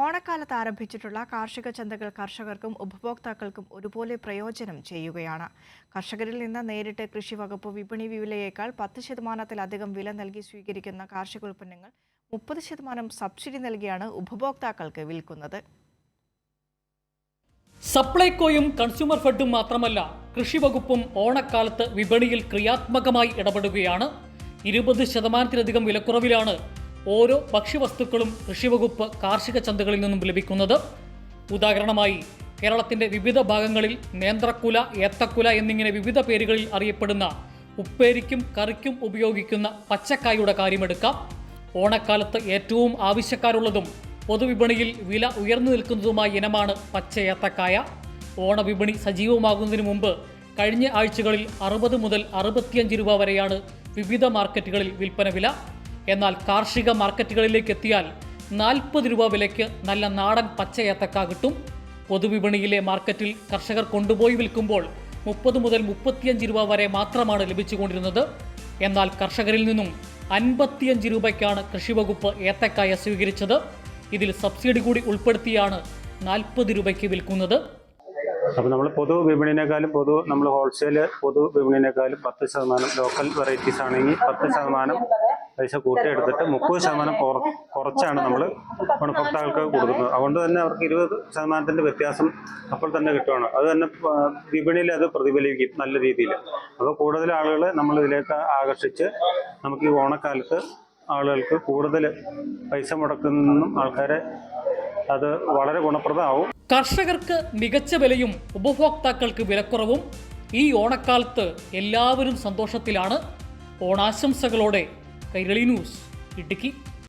ഓണക്കാലത്ത് ആരംഭിച്ചിട്ടുള്ള കാർഷിക ചന്തകൾ കർഷകർക്കും ഉപഭോക്താക്കൾക്കും ഒരുപോലെ പ്രയോജനം ചെയ്യുകയാണ്. കർഷകരിൽ നിന്ന് നേരിട്ട് കൃഷി വകുപ്പ് വിപണി വിലയേക്കാൾ 10% വില നൽകി സ്വീകരിക്കുന്ന കാർഷികോൽപ്പന്നങ്ങൾ 30% സബ്സിഡി നൽകിയാണ് ഉപഭോക്താക്കൾക്ക് വിൽക്കുന്നത്. സപ്ലൈകോയും കൺസ്യൂമർ ഫെഡും മാത്രമല്ല, കൃഷി വകുപ്പും ഓണക്കാലത്ത് വിപണിയിൽ ക്രിയാത്മകമായി ഇടപെടുകയാണ്. 20% വിലക്കുറവിലാണ് ഓരോ ഭക്ഷ്യവസ്തുക്കളും കൃഷിവകുപ്പ് കാർഷിക ചന്തകളിൽ നിന്നും ലഭിക്കുന്നത്. ഉദാഹരണമായി, കേരളത്തിന്റെ വിവിധ ഭാഗങ്ങളിൽ നേന്ത്രക്കുല, ഏത്തക്കുല എന്നിങ്ങനെ വിവിധ പേരുകളിൽ അറിയപ്പെടുന്ന ഉപ്പേരിക്കും കറിക്കും ഉപയോഗിക്കുന്ന പച്ചക്കായുടെ കാര്യമെടുക്കാം. ഓണക്കാലത്ത് ഏറ്റവും ആവശ്യക്കാരുള്ളതും പൊതുവിപണിയിൽ വില ഉയർന്നു നിൽക്കുന്നതുമായ ഇനമാണ് പച്ച ഏത്തക്കായ. ഓണവിപണി സജീവമാകുന്നതിന് മുമ്പ് കഴിഞ്ഞ ആഴ്ചകളിൽ 60 മുതൽ 65 രൂപ വരെയാണ് വിവിധ മാർക്കറ്റുകളിൽ വിൽപ്പന വില. എന്നാൽ കാർഷിക മാർക്കറ്റുകളിലേക്ക് എത്തിയാൽ 40 രൂപ വിലയ്ക്ക് നല്ല നാടൻ പച്ച ഏത്തക്ക കിട്ടും. പൊതുവിപണിയിലെ മാർക്കറ്റിൽ കർഷകർ കൊണ്ടുപോയി വിൽക്കുമ്പോൾ 30 മുതൽ 35 രൂപ വരെ മാത്രമാണ് ലഭിച്ചുകൊണ്ടിരുന്നത്. എന്നാൽ കർഷകരിൽ നിന്നും 55 രൂപയ്ക്കാണ് കൃഷിവകുപ്പ് ഏത്തക്കായ സ്വീകരിച്ചത്. ഇതിൽ സബ്സിഡി കൂടി ഉൾപ്പെടുത്തിയാണ് 40 രൂപയ്ക്ക് വിൽക്കുന്നത്. അപ്പോൾ നമ്മൾ പൊതു വിപണിനേക്കാളും നമ്മൾ ഹോൾസെയിൽ പൊതു വിപണിനേക്കാളും 10% ലോക്കൽ വെറൈറ്റീസ് ആണെങ്കിൽ 10% പൈസ കൂട്ടിയെടുത്തിട്ട് 30% കുറച്ചാണ് നമ്മൾ ഗുണഭോക്താക്കൾക്ക് കൊടുക്കുന്നത്. അതുകൊണ്ട് തന്നെ അവർക്ക് 20% വ്യത്യാസം അപ്പോൾ തന്നെ കിട്ടുകയാണ്. അത് തന്നെ വിപണിയിൽ അത് പ്രതിഫലിക്കും നല്ല രീതിയിൽ. അപ്പോൾ കൂടുതൽ ആളുകളെ നമ്മൾ ഇതിലേക്ക് ആകർഷിച്ച് നമുക്ക് ഈ ഓണക്കാലത്ത് ആളുകൾക്ക് കൂടുതൽ പൈസ മുടക്കുന്നതിനും ആൾക്കാരെ അത് വളരെ ഗുണപ്രദമാവും. കർഷകർക്ക് മികച്ച വിലയും ഉപഭോക്താക്കൾക്ക് വിലക്കുറവും. ഈ ഓണക്കാലത്ത് എല്ലാവരും സന്തോഷത്തിലാണ്. ഓണാശംസകളോടെ കൈരളി ന്യൂസ്, ഇടുക്കി.